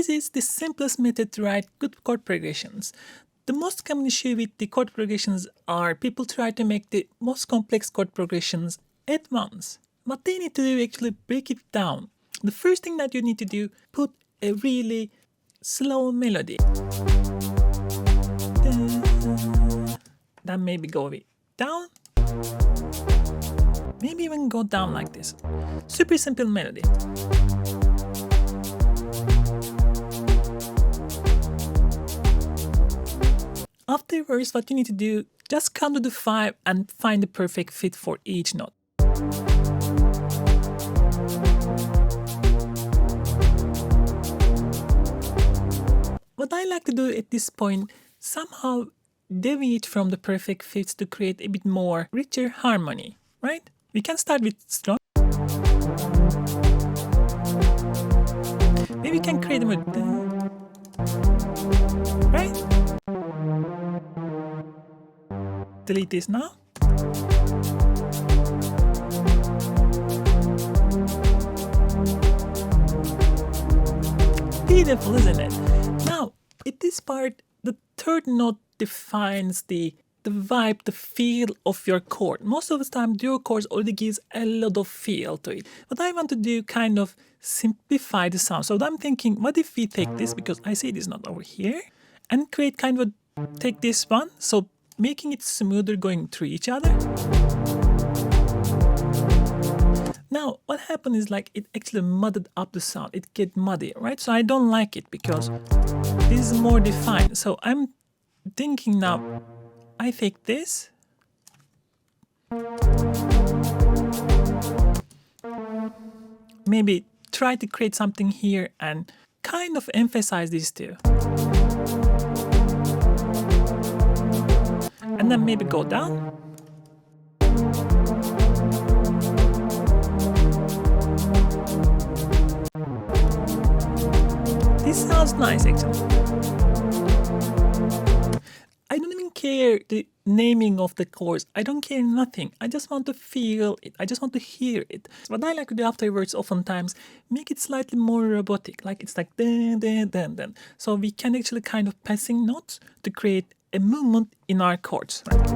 This is the simplest method to write good chord progressions. The most common issue with the chord progressions are people try to make the most complex chord progressions at once. What they need to do is actually break it down. The first thing that you need to do, put a really slow melody. Then maybe go a bit down. Maybe even go down like this. Super simple melody. Afterwards, what you need to do, just count to the 5 and find the perfect fit for each note. What I like to do at this point, somehow deviate from the perfect fits to create a bit more richer harmony, right? We can start with strong. Maybe we can create them with, right? Delete this now. Beautiful, isn't it? Now, at this part, the third note defines the vibe, the feel of your chord. Most of the time, dual chords already gives a lot of feel to it. What I want to do, kind of simplify the sound. So I'm thinking, what if we take this, because I see this note over here, and create kind of take this one, so making it smoother going through each other. Now, what happened is like it actually mudded up the sound. It get muddy, right? So I don't like it because this is more defined. So I'm thinking now, I take this. Maybe try to create something here and kind of emphasize these two. And then maybe go down. This sounds nice actually. I don't even care the naming of the chords. I don't care nothing. I just want to feel it. I just want to hear it. So what I like to do afterwards oftentimes, make it slightly more robotic. Like it's like dun, dun, dun, dun. So we can actually kind of passing notes to create a movement in our chords. Right?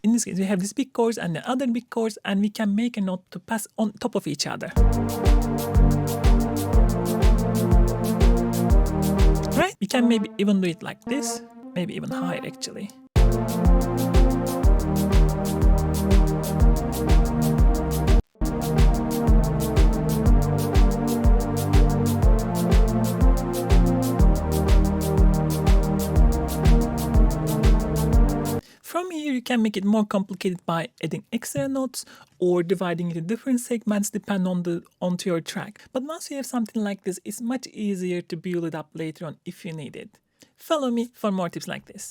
In this case, we have these big chords and the other big chords, and we can make a note to pass on top of each other. Right? We can maybe even do it like this, maybe even higher actually. From here, you can make it more complicated by adding extra notes or dividing into different segments depending onto your track. But once you have something like this, it's much easier to build it up later on if you need it. Follow me for more tips like this.